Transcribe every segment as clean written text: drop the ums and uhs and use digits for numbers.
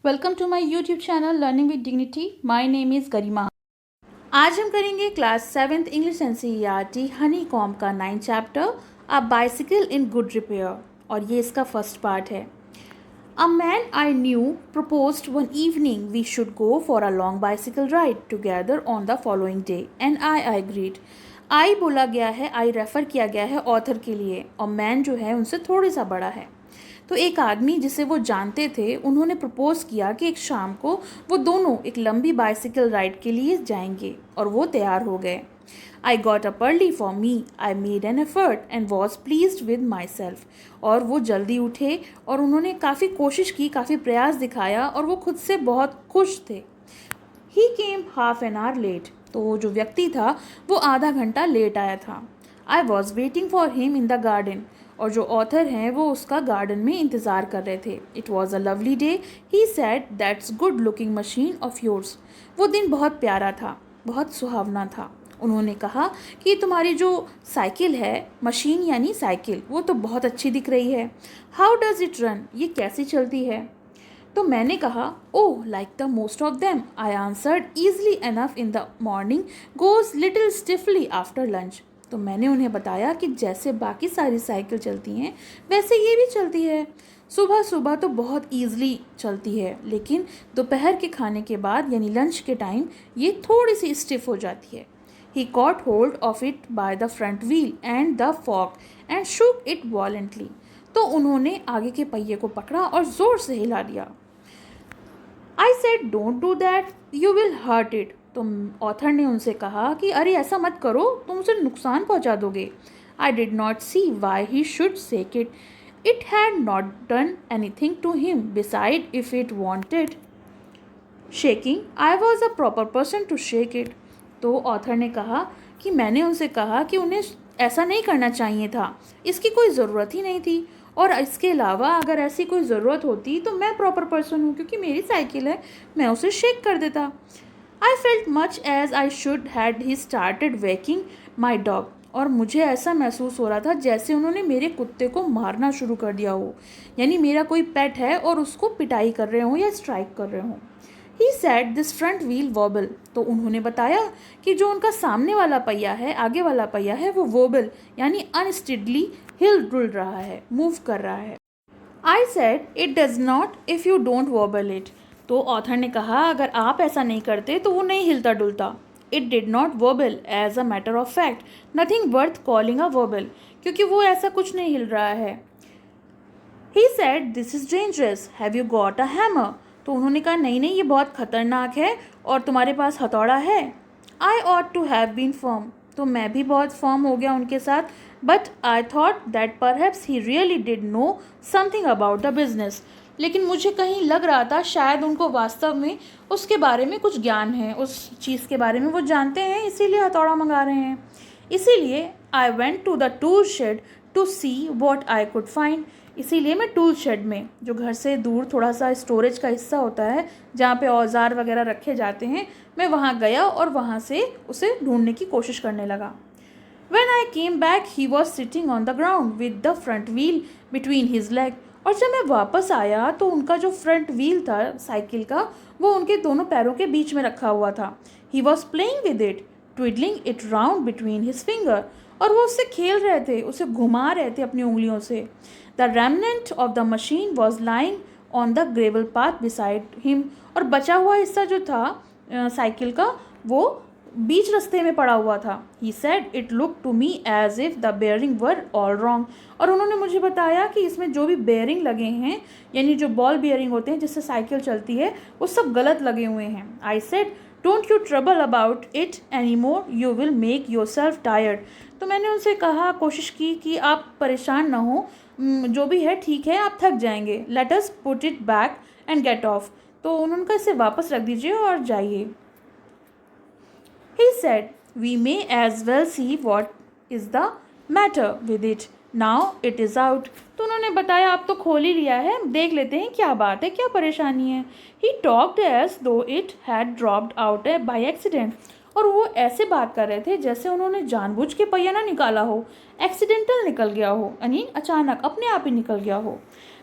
Welcome to my YouTube channel learning with dignity. My name is Garima. आज हम करेंगे class 7th English NCERT honeycomb का 9th chapter a bicycle in good repair, और ये इसका first part है। A man I knew proposed one evening we should go for a long bicycle ride together on the following day and I agreed। आई बोला गया है, आई refer किया गया है ऑथर के लिए, और मैन जो है उनसे थोड़ी सा बड़ा है। तो एक आदमी जिसे वो जानते थे, उन्होंने प्रपोज़ किया कि एक शाम को वो दोनों एक लंबी बाइसिकल राइड के लिए जाएंगे, और वो तैयार हो गए। I got up early for me, I made an effort and was pleased with my self. और वो जल्दी उठे और उन्होंने काफ़ी कोशिश की, काफ़ी प्रयास दिखाया, और वो खुद से बहुत खुश थे। ही केम हाफ एन आवर लेट। तो जो व्यक्ति था वो आधा घंटा लेट आया था। I was waiting for him in the garden. और जो ऑथर हैं वो उसका गार्डन में इंतज़ार कर रहे थे। It was a lovely day, he said that's good looking machine of yours. वो दिन बहुत प्यारा था, बहुत सुहावना था। उन्होंने कहा कि तुम्हारी जो साइकिल है, मशीन यानी साइकिल, वो तो बहुत अच्छी दिख रही है। हाउ डज़ इट रन, ये कैसी चलती है? तो मैंने कहा, oh like the most of them, I answered, easily enough in the morning, goes little stiffly after lunch. तो मैंने उन्हें बताया कि जैसे बाकी सारी साइकिल चलती हैं वैसे ये भी चलती है। सुबह सुबह तो बहुत ईजली चलती है, लेकिन दोपहर के खाने के बाद यानी लंच के टाइम ये थोड़ी सी स्टिफ हो जाती है। He caught hold of it by the front wheel and the fork and shook it violently. तो उन्होंने आगे के पहिए को पकड़ा और ज़ोर से हिला दिया। I said don't do that, you will hurt it. तो ऑथर ने उनसे कहा कि अरे ऐसा मत करो, तुम उसे नुकसान पहुंचा दोगे। I did not see why he should shake it, it had not done anything to him, beside if it wanted shaking I was a proper person to shake it. तो ऑथर ने कहा कि मैंने उनसे कहा कि उन्हें ऐसा नहीं करना चाहिए था, इसकी कोई ज़रूरत ही नहीं थी, और इसके अलावा अगर ऐसी कोई ज़रूरत होती तो मैं प्रॉपर पर्सन हूँ, क्योंकि मेरी साइकिल है, मैं उसे शेक कर देता। I felt much as I should had he started waking my dog. और मुझे ऐसा महसूस हो रहा था जैसे उन्होंने मेरे कुत्ते को मारना शुरू कर दिया हो, यानी मेरा कोई पेट है और उसको पिटाई कर रहे हों या स्ट्राइक कर रहे हों। He said this front wheel wobble. तो उन्होंने बताया कि जो उनका सामने वाला पहिया है, आगे वाला पहिया है, वो वोबल यानी अनस्टेडली हिल डुल रहा है, मूव कर रहा है। I said it does not if you don't vowel it. तो ऑथर ने कहा अगर आप ऐसा नहीं करते तो वो नहीं हिलता डुलता। It did not wobble as a matter of fact, nothing worth calling a wobble, क्योंकि वो ऐसा कुछ नहीं हिल रहा है। He said this is dangerous, have you got a hammer. तो उन्होंने कहा नहीं नहीं, ये बहुत ख़तरनाक है, और तुम्हारे पास हथौड़ा है। I ought to have been firm. तो मैं भी बहुत फर्म हो गया उनके साथ, but I thought that perhaps he really did know something about the business. लेकिन मुझे कहीं लग रहा था शायद उनको वास्तव में उसके बारे में कुछ ज्ञान है, उस चीज़ के बारे में वो जानते हैं, इसीलिए हथौड़ा मंगा रहे हैं। इसीलिए I went to the tool shed to see what I could find. इसीलिए मैं टूल शेड में, जो घर से दूर थोड़ा सा स्टोरेज का हिस्सा होता है जहाँ पे औजार वगैरह रखे जाते हैं, मैं वहाँ गया और वहाँ से उसे ढूंढने की कोशिश करने लगा। When I came back, he was sitting on the ground with the front wheel between his leg। और जब मैं वापस आया तो उनका जो फ्रंट व्हील था साइकिल का, वो उनके दोनों पैरों के बीच में रखा हुआ था। He was playing with it, twiddling it round between his finger। और वो उससे खेल रहे थे, उसे घुमा रहे थे अपनी उंगलियों से। The remnant of the machine was lying on the gravel path beside him। और बचा हुआ हिस्सा जो था साइकिल का, वो बीच रास्ते में पड़ा हुआ था। He said it looked to me as if the bearing were all wrong। और उन्होंने मुझे बताया कि इसमें जो भी बेयरिंग लगे हैं, यानी जो बॉल बेयरिंग होते हैं जिससे साइकिल चलती है, वो सब गलत लगे हुए हैं। I said don't you trouble about it anymore, you will make yourself tired। तो मैंने उनसे कहा, कोशिश की कि आप परेशान ना हो, जो भी है ठीक है, आप थक जाएंगे। Let us put it back and get off। तो उन्होंने कहा इसे वापस रख दीजिए और जाइए। He said, we may as well see what is the matter with it. Now it is out। तो उन्होंने बताया अब तो खोल ही लिया है, देख लेते हैं क्या बात है, क्या परेशानी है। He talked as though it had dropped out by accident। और वो ऐसे बात कर रहे थे जैसे उन्होंने जानबूझ के पहिया ना निकाला हो, एक्सीडेंटल निकल गया हो, यानी अचानक अपने आप ही निकल गया हो।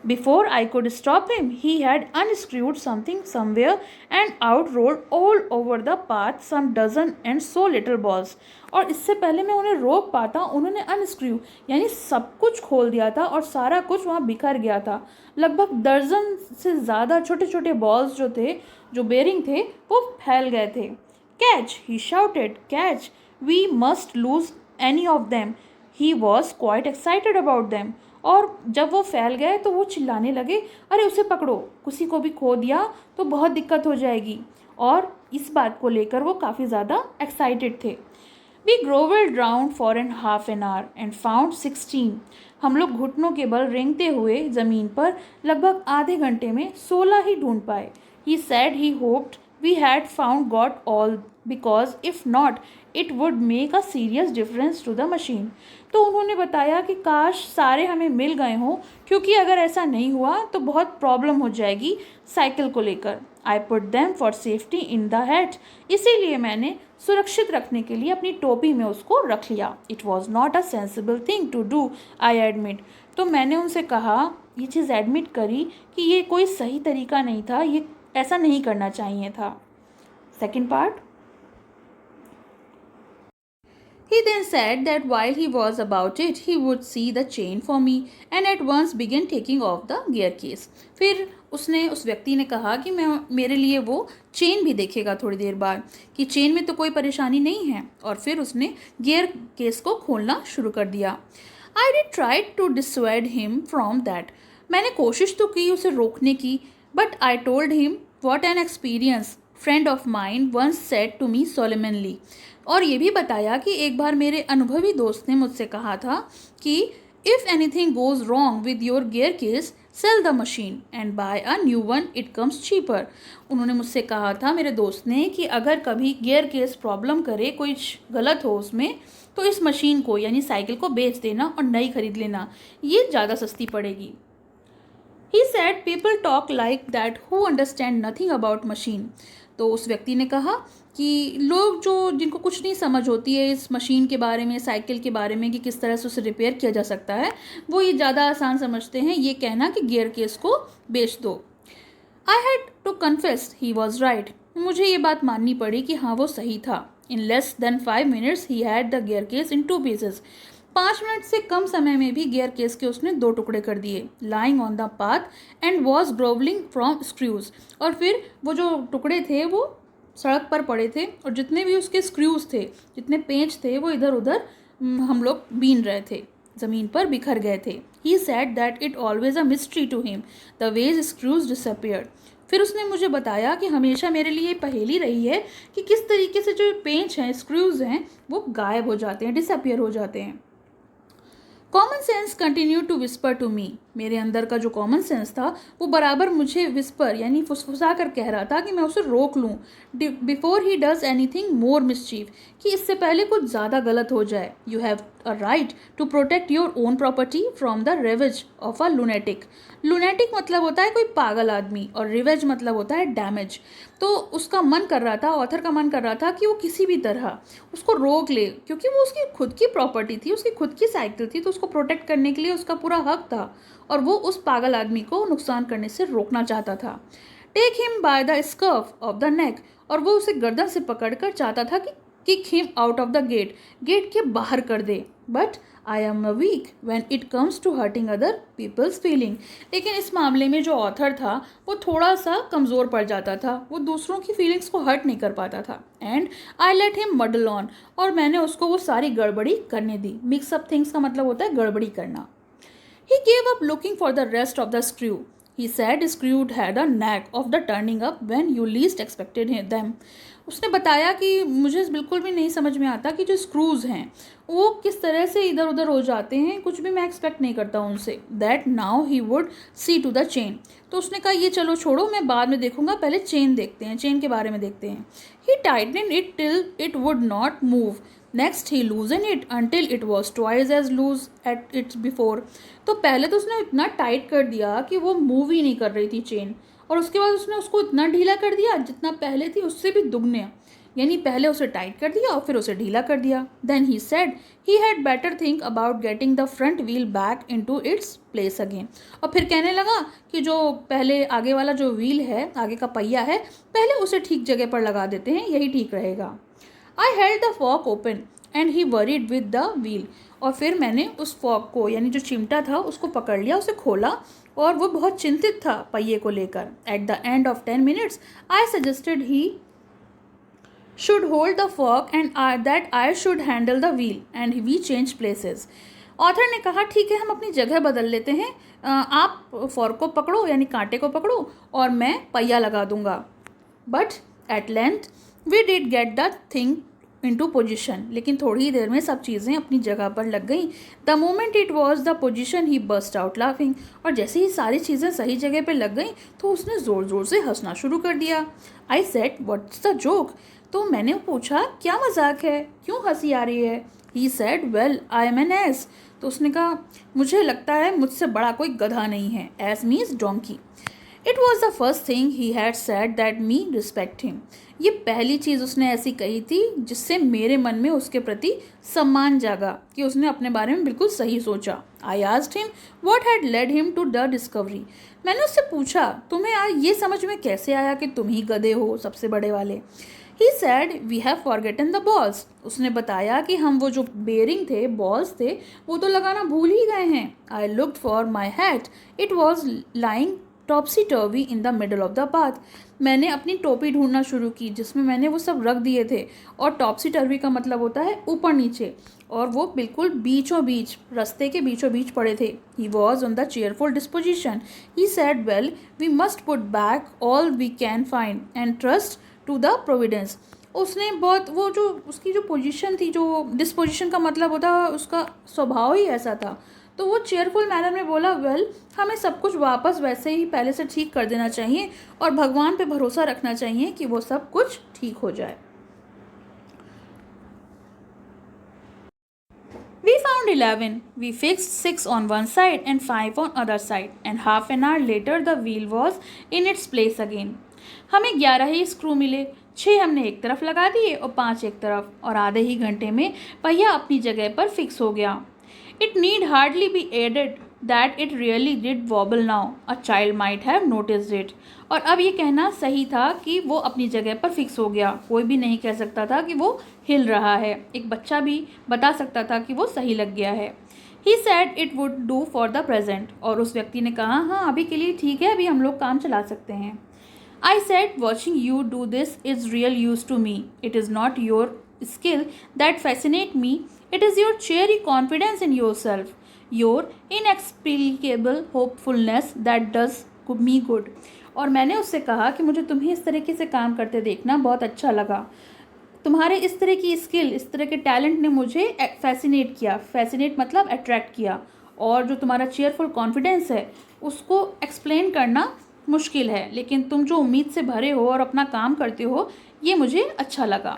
Before I could stop him, he had unscrewed something somewhere and out rolled all over the path some dozen and so little balls. और इससे पहले मैं उन्हें रोक पाता उन्होंने अनस्क्रू यानी सब कुछ खोल दिया था और सारा कुछ वहाँ बिखर गया था। लगभग दर्जन से ज़्यादा छोटे छोटे बॉल्स जो बेरिंग थे वो फैल गए थे। Catch, he shouted, catch, we must lose any of them. He was quite excited about them. और जब वो फैल गए तो वो चिल्लाने लगे, अरे उसे पकड़ो, किसी को भी खो दिया तो बहुत दिक्कत हो जाएगी। और इस बात को लेकर वो काफ़ी ज़्यादा एक्साइटेड थे। We grovelled round for an half an hour and found 16। हम लोग घुटनों के बल रेंगते हुए ज़मीन पर लगभग आधे घंटे में 16 ही ढूंढ पाए। He said he hoped we had found got all because if not it would make a serious difference to the machine. तो उन्होंने बताया कि काश सारे हमें मिल गए हों, क्योंकि अगर ऐसा नहीं हुआ तो बहुत प्रॉब्लम हो जाएगी साइकिल को लेकर। I put them for safety in the hat. इसीलिए मैंने सुरक्षित रखने के लिए अपनी टोपी में उसको रख लिया। It was not a sensible thing to do, I admit. तो मैंने उनसे कहा, ये चीज़ एडमिट करी कि ये कोई सही तरीका नहीं था, ये ऐसा नहीं करना चाहिए था। Second part. He then said that while he was about it, he would see the chain for me and at once began taking off the gear case. फिर उस व्यक्ति ने कहा कि मेरे लिए वो चेन भी देखेगा थोड़ी देर बाद, कि चेन में तो कोई परेशानी नहीं है। और फिर उसने गियर केस को खोलना शुरू कर दिया। I did try to dissuade him from that. मैंने कोशिश तो की उसे रोकने की, but I told him what an experience friend of mine once said to me solemnly. और ये भी बताया कि एक बार मेरे अनुभवी दोस्त ने मुझसे कहा था कि if anything goes wrong with your gear case, sell the machine and buy a new one, it comes cheaper. उन्होंने मुझसे कहा था, मेरे दोस्त ने, कि अगर कभी गियर केस प्रॉब्लम करे, कोई गलत हो उसमें, तो इस मशीन को यानी साइकिल को बेच देना और नई खरीद लेना, ये ज़्यादा सस्ती पड़ेगी। He said people talk like that who understand nothing about machine. तो उस व्यक्ति ने कहा कि लोग जिनको कुछ नहीं समझ होती है इस मशीन के बारे में, साइकिल के बारे में, कि किस तरह से उसे रिपेयर किया जा सकता है, वो ये ज़्यादा आसान समझते हैं ये कहना कि गियर केस को बेच दो। I had to confess he was right. मुझे ये बात माननी पड़ी कि हाँ वो सही था। In less than 5 minutes he had the gear case in 2 pieces. 5 minute से कम समय में भी गियर केस के उसने 2 टुकड़े कर दिए। Lying on the path and was grovelling from screws. और फिर वो जो टुकड़े थे वो सड़क पर पड़े थे और जितने भी उसके स्क्रूज थे, जितने पेंच थे, वो इधर उधर हम लोग बीन रहे थे, ज़मीन पर बिखर गए थे। He said that it always a mystery to him the ways screws disappeared. फिर उसने मुझे बताया कि हमेशा मेरे लिए पहेली रही है कि किस तरीके से जो पेंच हैं, स्क्रूज हैं, वो गायब हो जाते हैं, डिसअपियर हो जाते हैं। Common sense continue to whisper to me. मेरे अंदर का जो कॉमन सेंस था वो बराबर मुझे विस्पर यानी फुसफुसा कर कह रहा था कि मैं उसे रोक लूँ, before he does anything more mischief, कि इससे पहले कुछ ज़्यादा गलत हो जाए। You have a right to protect your own property from the ravages of a lunatic. Lunatic मतलब होता है कोई पागल आदमी और रिवेज मतलब होता है डैमेज। तो उसका मन कर रहा था, ऑथर का मन कर रहा था कि वो किसी भी तरह उसको रोक ले, क्योंकि वो उसकी खुद की प्रॉपर्टी थी, उसकी खुद की साइकिल थी, तो उसको प्रोटेक्ट करने के लिए उसका पूरा हक था और वो उस पागल आदमी को नुकसान करने से रोकना चाहता था। Take him by the scruff of the neck. और वो उसे गर्दन से पकड़कर चाहता था कि kick him out of the gate, gate के बाहर कर दे। But I am a weak when it comes to hurting other people's feeling. लेकिन इस मामले में जो ऑथर था वो थोड़ा सा कमज़ोर पड़ जाता था, वो दूसरों की फीलिंग्स को हर्ट नहीं कर पाता था। And I let him muddle on. और मैंने उसको वो सारी गड़बड़ी करने दी। मिक्स अप थिंग्स का मतलब होता है गड़बड़ी करना। He gave up looking for the rest of the screw. He said screw had a knack of the turning up when you least expected them. उसने बताया कि मुझे बिल्कुल भी नहीं समझ में आता कि जो स्क्रूज हैं वो किस तरह से इधर उधर हो जाते हैं, कुछ भी मैं एक्सपेक्ट नहीं करता उनसे। That now he would see to the chain. तो उसने कहा ये चलो छोड़ो, मैं बाद में देखूंगा, पहले चेन देखते हैं, चेन के बारे में देखते हैं। He tightened it till it would not move. Next he loosened it until it was twice as loose at its before. तो पहले तो उसने इतना टाइट कर दिया कि वो मूव ही नहीं कर रही थी चेन, और उसके बाद उसने उसको इतना ढीला कर दिया जितना पहले थी उससे भी दुगने। यानी पहले उसे टाइट कर दिया और फिर उसे ढीला कर दिया. Then he said he had better think about getting the front wheel back into its place again. और फिर कहने लगा कि जो पहले आगे वाला जो व्हील है, आगे का पहिया है, पहले उसे ठीक जगह पर लगा देते हैं, यही ठीक रहेगा. I held the fork open and he worried with the wheel. और फिर मैंने उस फॉक को, यानी जो चिमटा था, उसको पकड़ लिया, उसे खोला और वो बहुत चिंतित था पहिए को लेकर. At the end of 10 minutes I suggested he should hold the fork and that I should handle the wheel and we change places. Author ने कहा ठीक है, हम अपनी जगह बदल लेते हैं, आप फॉर्क को पकड़ो यानी कांटे को पकड़ो और मैं पहिया लगा दूंगा. But at length we did get the thing into position. लेकिन थोड़ी ही देर में सब चीज़ें अपनी जगह पर लग गईं. The moment it was the position he burst out laughing. और जैसे ही सारी चीज़ें सही जगह पर लग गईं तो उसने ज़ोर ज़ोर से हंसना शुरू कर दिया. I said what's the joke. तो मैंने पूछा क्या मजाक है, क्यों हंसी आ रही है. He said well I am an ass. तो उसने कहा मुझे लगता है मुझसे बड़ा कोई गधा नहीं है. S means donkey. It was the first thing he had said that me respect him. ये पहली चीज़ उसने ऐसी कही थी जिससे मेरे मन में उसके प्रति सम्मान जागा कि उसने अपने बारे में बिल्कुल सही सोचा. I asked him what had led him to the discovery. मैंने उससे पूछा तुम्हें आज ये समझ में कैसे आया कि तुम ही गधे हो, सबसे बड़े वाले. He said we have forgotten the balls. उसने बताया कि हम वो जो बेरिंग थे, बॉल्स थे, वो तो लगाना भूल ही गए हैं. I looked for my hat. It was lying topsy-turvy in the middle of the path. मैंने अपनी टोपी ढूंढना शुरू की जिसमें मैंने वो सब रख दिए थे. और टॉपसी टर्वी का मतलब होता है ऊपर नीचे, और वो बिल्कुल बीचों बीच, रास्ते के बीचों बीच पड़े थे. He was on the cheerful disposition. He said well we must put back all we can find and trust to the providence. उसने बहुत वो जो उसकी जो पोजीशन थी, जो डिस्पोजिशन का मतलब होता है, उसका स्वभाव ही ऐसा था. तो वो चेयरफुल मैनर में बोला वेल हमें सब कुछ वापस वैसे ही पहले से ठीक कर देना चाहिए और भगवान पे भरोसा रखना चाहिए कि वो सब कुछ ठीक हो जाए. We found 11. We fixed 6 on one side and 5 on other side and half an hour later the wheel was in its place again. हमें 11 ही स्क्रू मिले, 6 हमने एक तरफ लगा दिए और 5 एक तरफ, और आधे ही घंटे में पहिया अपनी जगह पर फिक्स हो गया. It need hardly be added that it really did wobble now. A child might have noticed it. और अब ये कहना सही था कि वो अपनी जगह पर फिक्स हो गया. कोई भी नहीं कह सकता था कि वो हिल रहा है. एक बच्चा भी बता सकता था कि वो सही लग गया है. He said it would do for the present. और उस व्यक्ति ने कहा हाँ अभी के लिए ठीक है, अभी हम लोग काम चला सकते हैं. I said watching you do this is real use to me. It is not your skill that fascinate me. It is your cheery confidence in yourself, your inexplicable hopefulness that does me good. और मैंने उससे कहा कि मुझे तुम्हें इस तरीके से काम करते देखना बहुत अच्छा लगा. तुम्हारे इस तरह की स्किल, इस तरह के टैलेंट ने मुझे फैसिनेट किया. फैसिनेट मतलब अट्रैक्ट किया. और जो तुम्हारा चेयरफुल कॉन्फिडेंस है उसको एक्सप्लेन करना मुश्किल है, लेकिन तुम जो उम्मीद से भरे हो और अपना काम करते हो, ये मुझे अच्छा लगा.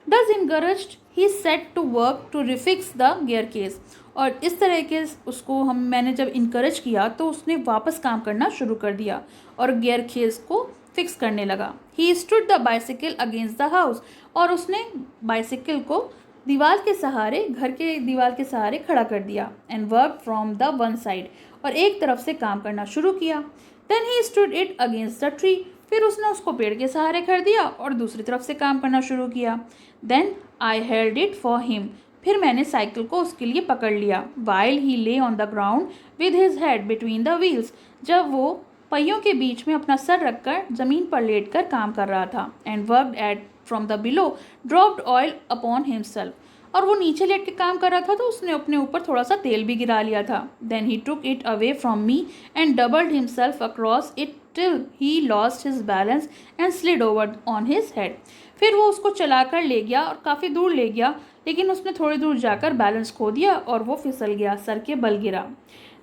Thus encouraged, he set to work to refix the gear case. और इस तरह के उसको मैंने जब इनकरेज किया तो उसने वापस काम करना शुरू कर दिया और गियर केस को फिक्स करने लगा. He stood the bicycle against the house. और उसने बाइसिकल को दीवार के सहारे, घर के दीवार के सहारे खड़ा कर दिया. And worked from the one side. और एक तरफ से काम करना शुरू किया. Then he stood it against the tree. फिर उसने उसको पेड़ के सहारे कर दिया और दूसरी तरफ से काम करना शुरू किया. Then I held it for him. फिर मैंने साइकिल को उसके लिए पकड़ लिया. While he lay on the ground with his head between the wheels. जब वो पहियों के बीच में अपना सर रखकर ज़मीन पर लेटकर काम कर रहा था. And worked at from the below dropped oil upon himself. और वो नीचे लेट के काम कर रहा था तो उसने अपने ऊपर थोड़ा सा तेल भी गिरा लिया था. Then he took it away from me and doubled himself across it till he lost his balance and slid over on his head. फिर वो उसको चलाकर ले गया और काफ़ी दूर ले गया, लेकिन उसने थोड़ी दूर जाकर बैलेंस खो दिया और वो फिसल गया, सर के बल गिरा.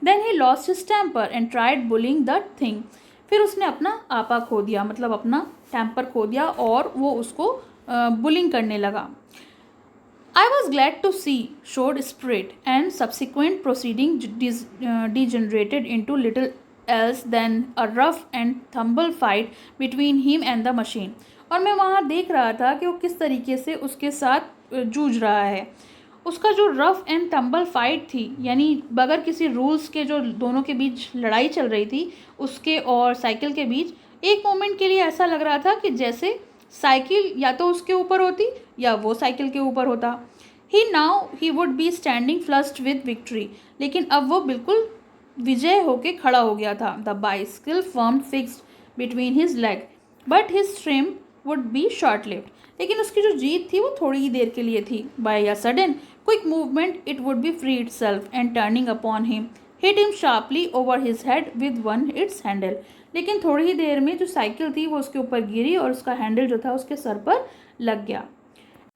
Then he lost his temper and tried bullying the thing. फिर उसने अपना आपा खो दिया, मतलब अपना टेम्पर खो दिया और वो उसको बुलिंग करने लगा. I was glad to see showed spirit and subsequent proceeding degenerated into little else than a rough and tumble fight between him and the machine. और मैं वहाँ देख रहा था कि वो किस तरीके से उसके साथ जूझ रहा है. उसका जो रफ़ एंड टम्बल फाइट थी, यानी बगैर किसी रूल्स के जो दोनों के बीच लड़ाई चल रही थी, उसके और साइकिल के बीच, एक मोमेंट के लिए ऐसा लग रहा था कि जैसे साइकिल या तो उसके ऊपर होती या वो साइकिल के ऊपर होता. He would be standing flushed with victory. लेकिन अब वो बिल्कुल विजय होके खड़ा हो गया था. The bicycle formed fixed between his leg but his trim would be short lived. लेकिन उसकी जो जीत थी वो थोड़ी ही देर के लिए थी. By a sudden quick movement it would be free itself and turning upon him hit him sharply over his head with one its handle. लेकिन थोड़ी ही देर में जो साइकिल थी वो उसके ऊपर गिरी और उसका हैंडल जो था उसके सर पर लग गया.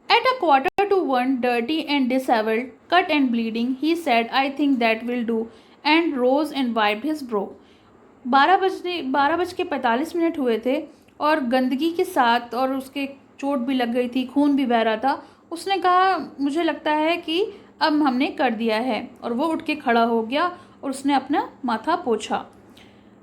At a quarter to one, dirty and disheveled, cut and bleeding, he said, "I think that will do," and rose and wiped his brow. 12:45 हुए थे और गंदगी के साथ और उसके चोट भी लग गई थी, खून भी बह रहा था. उसने कहा, मुझे लगता है कि अब हमने कर दिया है. और वो उठ के खड़ा हो गया और उसने अपना माथा पोंछा.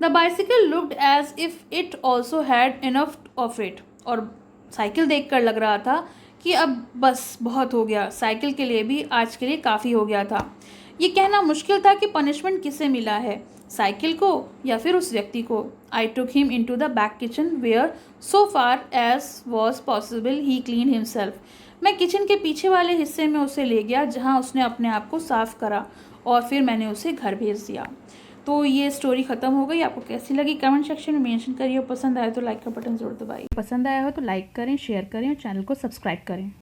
The bicycle looked as if it also had enough of it. और साइकिल देख कर लग रहा था कि अब बस बहुत हो गया. साइकिल के लिए भी आज के लिए काफ़ी हो गया था. ये कहना मुश्किल था कि पनिशमेंट किसे मिला है, साइकिल को या फिर उस व्यक्ति को. I took him into the back kitchen where so far as was possible he clean himself. मैं किचन के पीछे वाले हिस्से में उसे ले गया जहाँ उसने अपने आप को साफ़ करा और फिर मैंने उसे घर भेज दिया. तो ये स्टोरी ख़त्म हो गई. आपको कैसी लगी कमेंट सेक्शन में मेंशन करिए. पसंद आया तो लाइक का बटन ज़रूर दबाइए. पसंद आया हो तो लाइक करें, शेयर करें और चैनल को सब्सक्राइब करें.